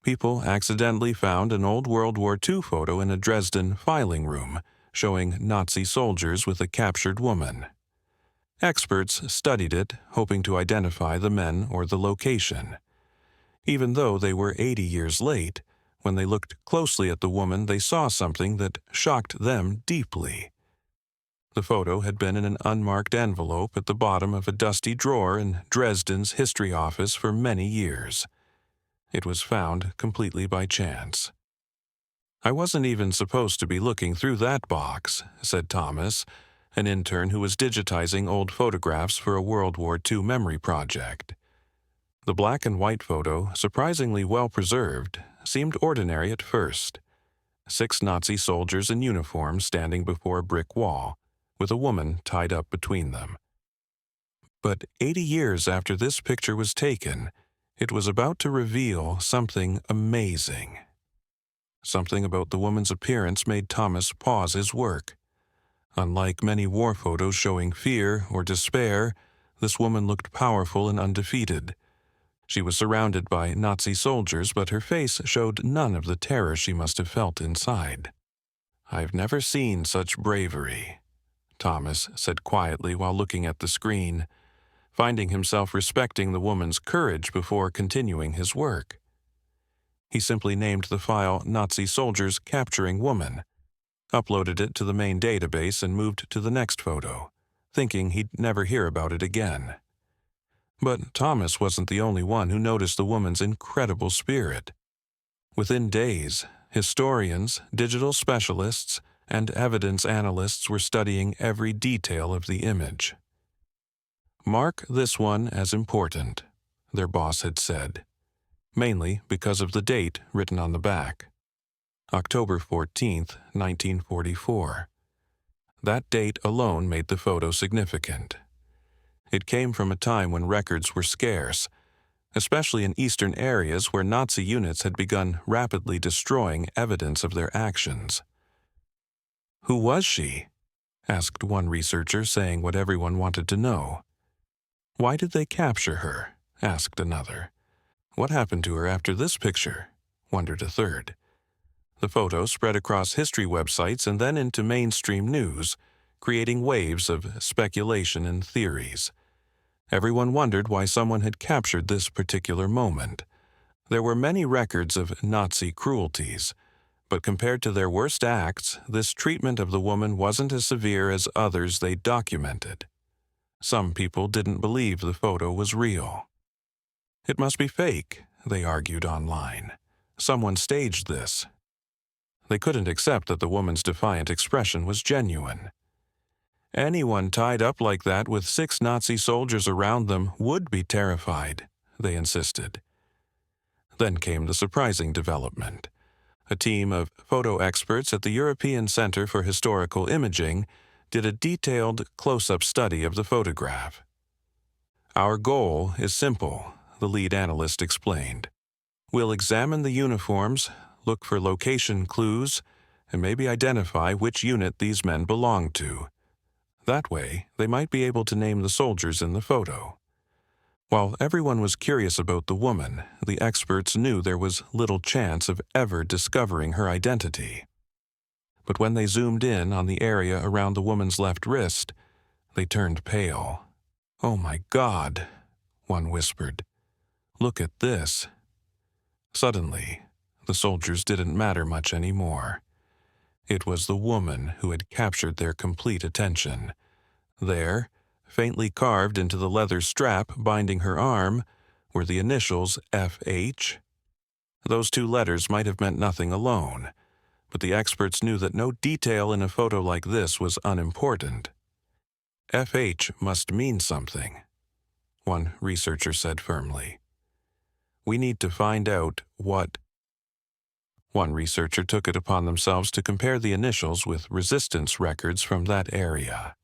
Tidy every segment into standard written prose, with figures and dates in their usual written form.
people accidentally found an old World War II photo in a Dresden filing room showing Nazi soldiers with a captured woman. Experts studied it, hoping to identify the men or the location. Even though they were 80 years late, when they looked closely at the woman, they saw something that shocked them deeply. The photo had been in an unmarked envelope at the bottom of a dusty drawer in Dresden's history office for many years. It was found completely by chance. "I wasn't even supposed to be looking through that box," said Thomas, an intern who was digitizing old photographs for a World War II memory project. The black and white photo, surprisingly well preserved, seemed ordinary at first. 6 Nazi soldiers in uniform standing before a brick wall, with a woman tied up between them. But 80 years after this picture was taken, it was about to reveal something amazing. Something about the woman's appearance made Thomas pause his work. Unlike many war photos showing fear or despair, this woman looked powerful and undefeated. She was surrounded by Nazi soldiers, but her face showed none of the terror she must have felt inside. "I've never seen such bravery," Thomas said quietly while looking at the screen, finding himself respecting the woman's courage before continuing his work. He simply named the file "Nazi Soldiers Capturing Woman," uploaded it to the main database, and moved to the next photo, thinking he'd never hear about it again. But Thomas wasn't the only one who noticed the woman's incredible spirit. Within days, historians, digital specialists, and evidence analysts were studying every detail of the image. "Mark this one as important," their boss had said, mainly because of the date written on the back. October 14th, 1944. That date alone made the photo significant. It came from a time when records were scarce, especially in eastern areas where Nazi units had begun rapidly destroying evidence of their actions. "Who was she?" asked one researcher, saying what everyone wanted to know. "Why did they capture her?" asked another. "What happened to her after this picture?" wondered a third. The photo spread across history websites and then into mainstream news, creating waves of speculation and theories. Everyone wondered why someone had captured this particular moment. There were many records of Nazi cruelties, but compared to their worst acts, this treatment of the woman wasn't as severe as others they documented. Some people didn't believe the photo was real. "It must be fake," they argued online. "Someone staged this." They couldn't accept that the woman's defiant expression was genuine. "Anyone tied up like that with 6 Nazi soldiers around them would be terrified," they insisted. Then came the surprising development. A team of photo experts at the European Center for Historical Imaging did a detailed close-up study of the photograph. "Our goal is simple," the lead analyst explained. "We'll examine the uniforms, look for location clues, and maybe identify which unit these men belong to. That way, they might be able to name the soldiers in the photo." While everyone was curious about the woman, the experts knew there was little chance of ever discovering her identity. But when they zoomed in on the area around the woman's left wrist, they turned pale. "Oh my God," one whispered. "Look at this." Suddenly, the soldiers didn't matter much anymore. It was the woman who had captured their complete attention. There, faintly carved into the leather strap binding her arm, were the initials FH. Those 2 letters might have meant nothing alone, but the experts knew that no detail in a photo like this was unimportant. "FH must mean something," one researcher said firmly. "We need to find out what." One researcher took it upon themselves to compare the initials with resistance records from that area.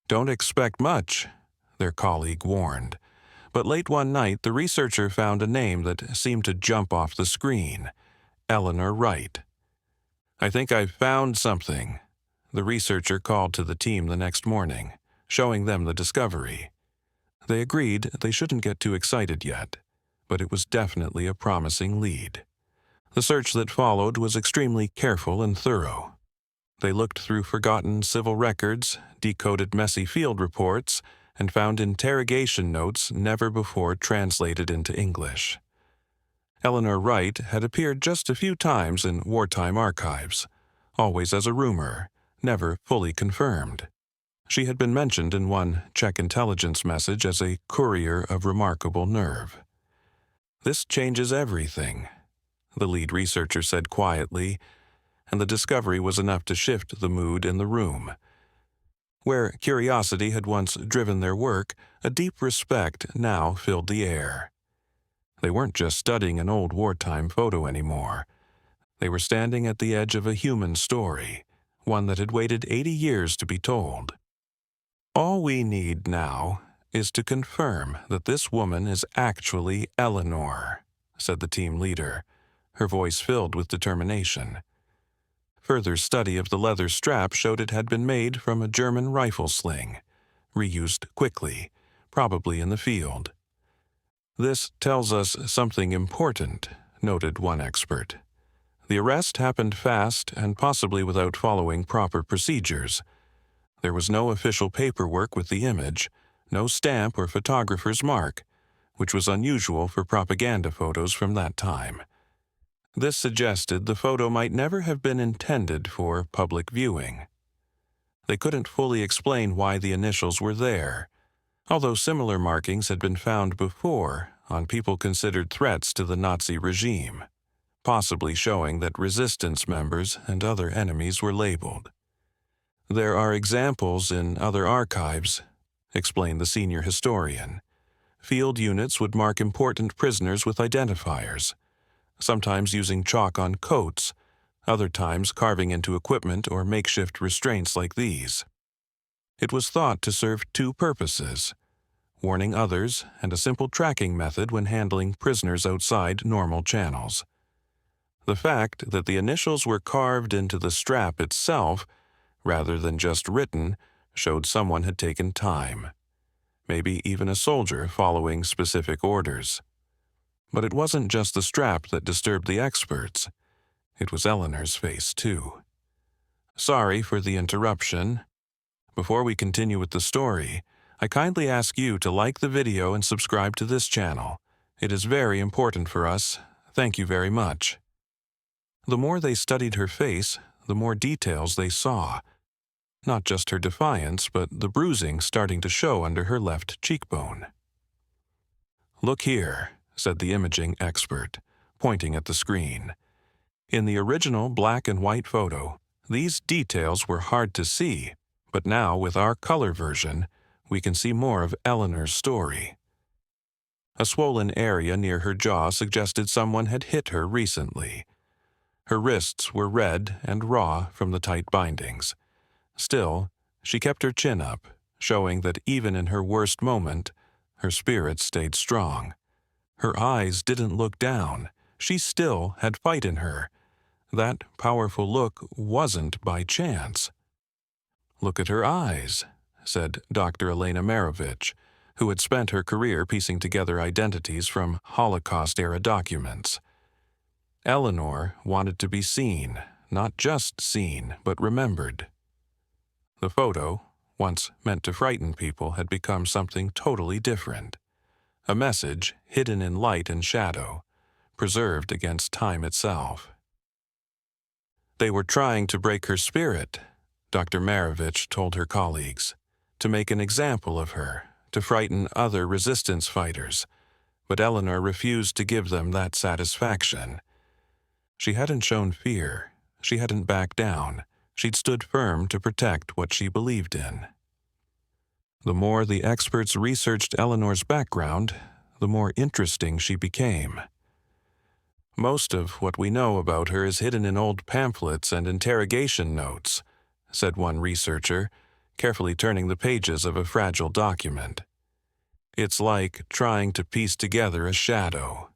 "Don't expect much," their colleague warned. But late one night, the researcher found a name that seemed to jump off the screen: Eleanor Wright. "I think I've found something," the researcher called to the team the next morning, showing them the discovery. They agreed they shouldn't get too excited yet, but it was definitely a promising lead. The search that followed was extremely careful and thorough. They looked through forgotten civil records, decoded messy field reports, and found interrogation notes never before translated into English. Eleanor Wright had appeared just a few times in wartime archives, always as a rumor, never fully confirmed. She had been mentioned in one Czech intelligence message as a courier of remarkable nerve. "This changes everything," the lead researcher said quietly, and the discovery was enough to shift the mood in the room. Where curiosity had once driven their work, a deep respect now filled the air. They weren't just studying an old wartime photo anymore. They were standing at the edge of a human story, one that had waited 80 years to be told. "All we need now is to confirm that this woman is actually Eleanor," said the team leader, her voice filled with determination. Further study of the leather strap showed it had been made from a German rifle sling, reused quickly, probably in the field. "This tells us something important," noted one expert. "The arrest happened fast and possibly without following proper procedures. There was no official paperwork with the image, no stamp or photographer's mark, which was unusual for propaganda photos from that time. This suggested the photo might never have been intended for public viewing. They couldn't fully explain why the initials were there, although similar markings had been found before on people considered threats to the Nazi regime, possibly showing that resistance members and other enemies were labeled. There are examples in other archives," explained the senior historian. "Field units would mark important prisoners with identifiers, sometimes using chalk on coats, other times carving into equipment or makeshift restraints like these. It was thought to serve two purposes: warning others and a simple tracking method when handling prisoners outside normal channels. The fact that the initials were carved into the strap itself, rather than just written, showed someone had taken time, maybe even a soldier following specific orders. But it wasn't just the strap that disturbed the experts. It was Eleanor's face, too. Sorry for the interruption. Before we continue with the story, I kindly ask you to like the video and subscribe to this channel. It is very important for us. Thank you very much." The more they studied her face, the more details they saw. Not just her defiance, but the bruising starting to show under her left cheekbone. "Look here," said the imaging expert, pointing at the screen. "In the original black and white photo, these details were hard to see, but now with our color version, we can see more of Eleanor's story." A swollen area near her jaw suggested someone had hit her recently. Her wrists were red and raw from the tight bindings. Still, she kept her chin up, showing that even in her worst moment, her spirit stayed strong. Her eyes didn't look down. She still had fight in her. That powerful look wasn't by chance. "Look at her eyes," said Dr. Elena Marovich, who had spent her career piecing together identities from Holocaust-era documents. Eleanor wanted to be seen, not just seen, but remembered. The photo, once meant to frighten people, had become something totally different. A message hidden in light and shadow, preserved against time itself. "They were trying to break her spirit," Dr. Marovich told her colleagues, "to make an example of her, to frighten other resistance fighters, but Eleanor refused to give them that satisfaction. She hadn't shown fear. She hadn't backed down. She'd stood firm to protect what she believed in." The more the experts researched Eleanor's background, the more interesting she became. "Most of what we know about her is hidden in old pamphlets and interrogation notes," said one researcher, carefully turning the pages of a fragile document. "It's like trying to piece together a shadow."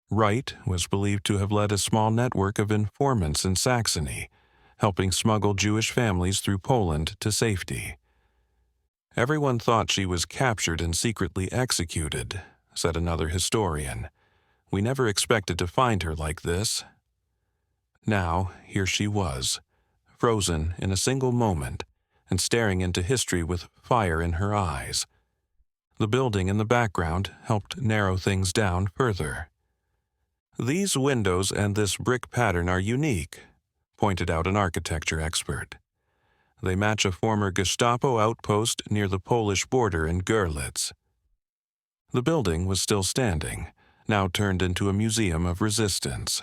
Wright was believed to have led a small network of informants in Saxony, helping smuggle Jewish families through Poland to safety. "Everyone thought she was captured and secretly executed," said another historian. "We never expected to find her like this." Now, here she was, frozen in a single moment and staring into history with fire in her eyes. The building in the background helped narrow things down further. "These windows and this brick pattern are unique," pointed out an architecture expert. "They match a former Gestapo outpost near the Polish border in Görlitz." The building was still standing, now turned into a museum of resistance.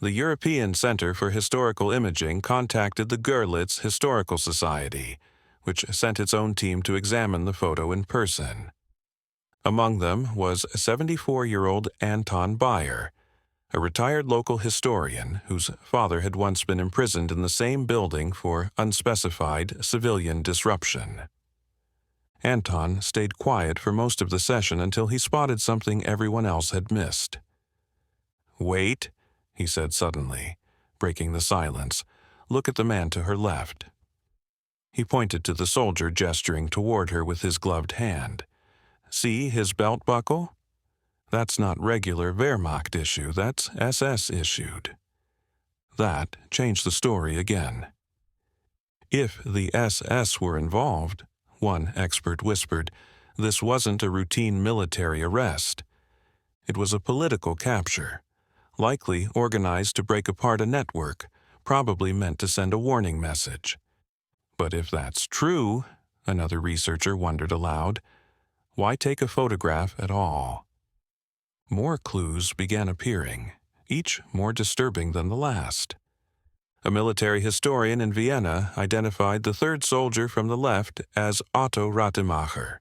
The European Center for Historical Imaging contacted the Görlitz Historical Society, which sent its own team to examine the photo in person. Among them was 74-year-old Anton Bayer, a retired local historian whose father had once been imprisoned in the same building for unspecified civilian disruption. Anton stayed quiet for most of the session until he spotted something everyone else had missed. "Wait," he said suddenly, breaking the silence. "Look at the man to her left." He pointed to the soldier gesturing toward her with his gloved hand. "See his belt buckle? That's not regular Wehrmacht issue, that's SS issued." That changed the story again. If the SS were involved, one expert whispered, this wasn't a routine military arrest. It was a political capture, likely organized to break apart a network, probably meant to send a warning message. But if that's true, another researcher wondered aloud, why take a photograph at all? More clues began appearing, each more disturbing than the last. A military historian in Vienna identified the third soldier from the left as Otto Rademacher,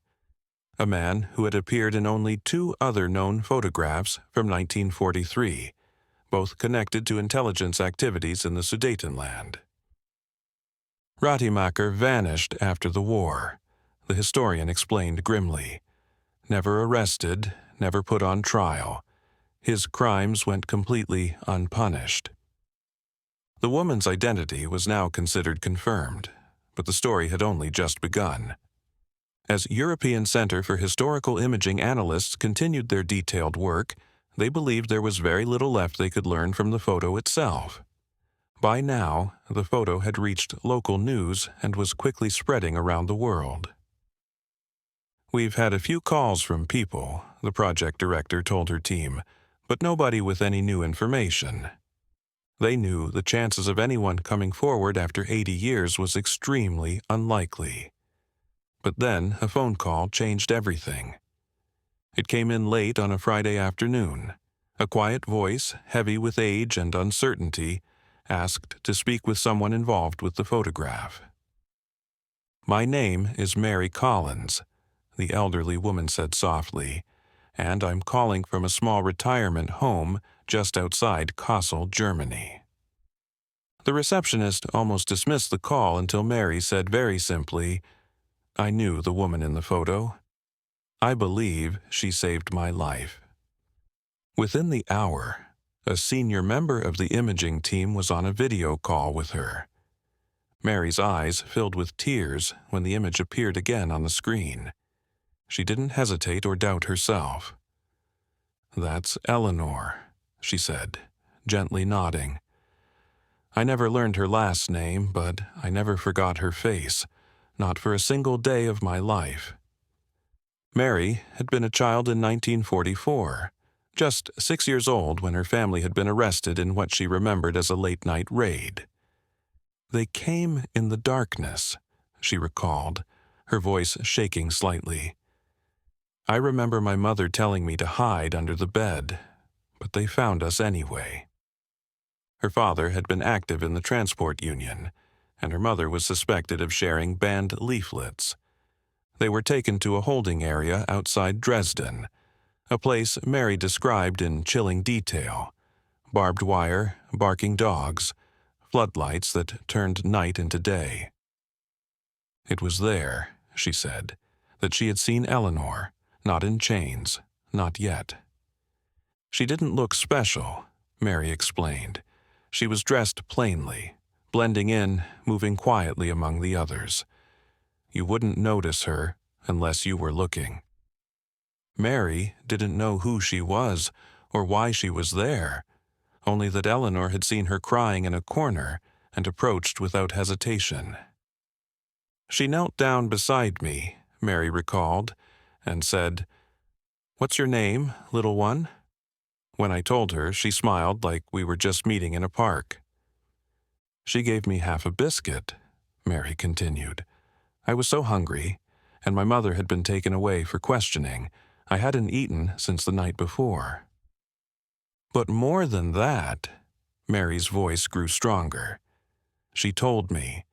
a man who had appeared in only 2 other known photographs from 1943, both connected to intelligence activities in the Sudetenland. Rademacher vanished after the war, the historian explained grimly. Never arrested, never put on trial. His crimes went completely unpunished. The woman's identity was now considered confirmed, but the story had only just begun. As European Center for Historical Imaging analysts continued their detailed work, they believed there was very little left they could learn from the photo itself. By now, the photo had reached local news and was quickly spreading around the world. "We've had a few calls from people," the project director told her team, "but nobody with any new information." They knew the chances of anyone coming forward after 80 years was extremely unlikely. But then a phone call changed everything. It came in late on a Friday afternoon. A quiet voice, heavy with age and uncertainty, asked to speak with someone involved with the photograph. "My name is Mary Collins," the elderly woman said softly, "and I'm calling from a small retirement home just outside Kassel, Germany." The receptionist almost dismissed the call until Mary said very simply, "I knew the woman in the photo. I believe she saved my life." Within the hour, a senior member of the imaging team was on a video call with her. Mary's eyes filled with tears when the image appeared again on the screen. She didn't hesitate or doubt herself. "That's Eleanor," she said, gently nodding. "I never learned her last name, but I never forgot her face, not for a single day of my life." Mary had been a child in 1944, just 6 years old when her family had been arrested in what she remembered as a late-night raid. "They came in the darkness," she recalled, her voice shaking slightly. "I remember my mother telling me to hide under the bed, but they found us anyway." Her father had been active in the transport union, and her mother was suspected of sharing banned leaflets. They were taken to a holding area outside Dresden, a place Mary described in chilling detail: barbed wire, barking dogs, floodlights that turned night into day. It was there, she said, that she had seen Eleanor, not in chains, not yet. She didn't look special, Mary explained. She was dressed plainly, blending in, moving quietly among the others. You wouldn't notice her unless you were looking. Mary didn't know who she was or why she was there, only that Eleanor had seen her crying in a corner and approached without hesitation. She knelt down beside me, Mary recalled, and said, "What's your name, little one?" When I told her, she smiled like we were just meeting in a park. "She gave me half a biscuit," Mary continued. "I was so hungry, and my mother had been taken away for questioning. I hadn't eaten since the night before." "But more than that," Mary's voice grew stronger. "She told me,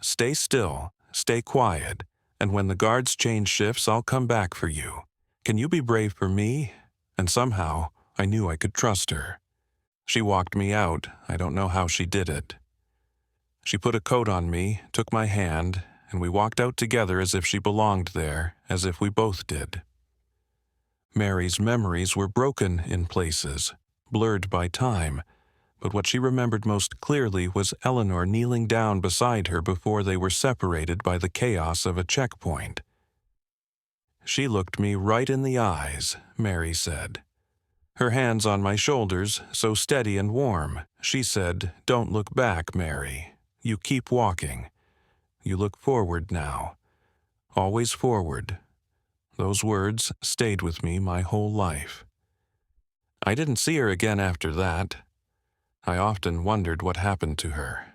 'Stay still, stay quiet, and when the guards change shifts, I'll come back for you. Can you be brave for me?' And somehow, I knew I could trust her. She walked me out. I don't know how she did it. She put a coat on me, took my hand, and we walked out together as if she belonged there, as if we both did." Mary's memories were broken in places, blurred by time, but what she remembered most clearly was Eleanor kneeling down beside her before they were separated by the chaos of a checkpoint. "She looked me right in the eyes," Mary said. "Her hands on my shoulders, so steady and warm. She said, 'Don't look back, Mary. You keep walking. You look forward now. Always forward.' Those words stayed with me my whole life." I didn't see her again after that. I often wondered what happened to her.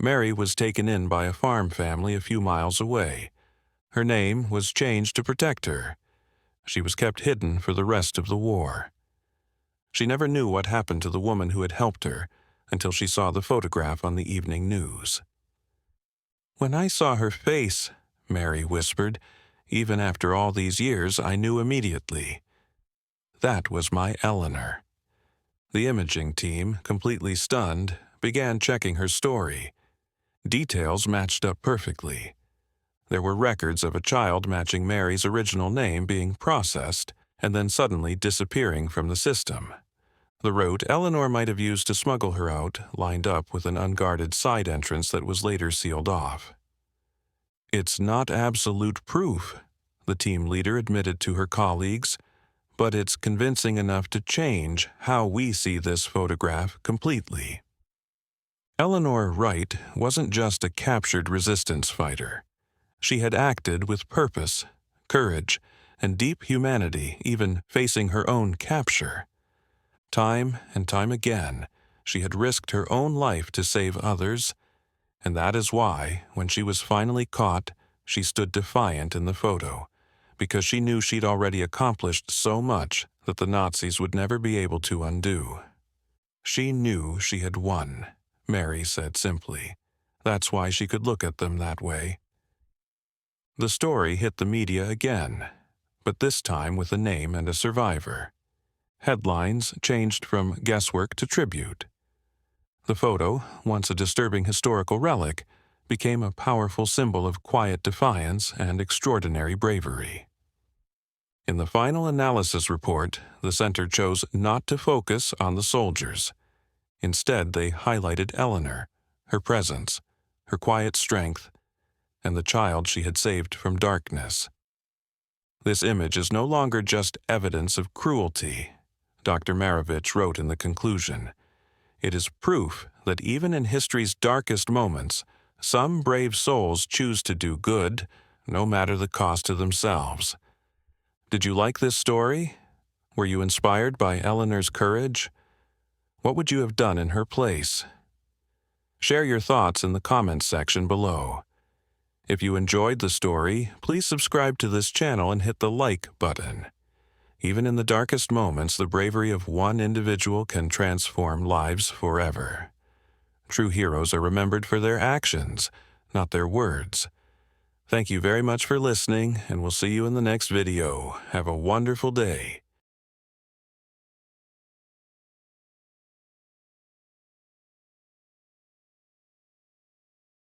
Mary was taken in by a farm family a few miles away. Her name was changed to protect her. She was kept hidden for the rest of the war. She never knew what happened to the woman who had helped her until she saw the photograph on the evening news. "When I saw her face," Mary whispered, "even after all these years, I knew immediately. That was my Eleanor." The imaging team, completely stunned, began checking her story. Details matched up perfectly. There were records of a child matching Mary's original name being processed and then suddenly disappearing from the system. The route Eleanor might have used to smuggle her out lined up with an unguarded side entrance that was later sealed off. "It's not absolute proof," the team leader admitted to her colleagues, "but it's convincing enough to change how we see this photograph completely." Eleanor Wright wasn't just a captured resistance fighter. She had acted with purpose, courage, and deep humanity, even facing her own capture. Time and time again, she had risked her own life to save others, and that is why, when she was finally caught, she stood defiant in the photo, because she knew she'd already accomplished so much that the Nazis would never be able to undo. She knew she had won, Mary said simply. That's why she could look at them that way. The story hit the media again, but this time with a name and a survivor. Headlines changed from guesswork to tribute. The photo, once a disturbing historical relic, became a powerful symbol of quiet defiance and extraordinary bravery. In the final analysis report, the center chose not to focus on the soldiers. Instead, they highlighted Eleanor, her presence, her quiet strength, and the child she had saved from darkness. "This image is no longer just evidence of cruelty," Dr. Marovich wrote in the conclusion. "It is proof that even in history's darkest moments, some brave souls choose to do good, no matter the cost to themselves." Did you like this story? Were you inspired by Eleanor's courage? What would you have done in her place? Share your thoughts in the comments section below. If you enjoyed the story, please subscribe to this channel and hit the like button. Even in the darkest moments, the bravery of one individual can transform lives forever. True heroes are remembered for their actions, not their words. Thank you very much for listening, and we'll see you in the next video. Have a wonderful day.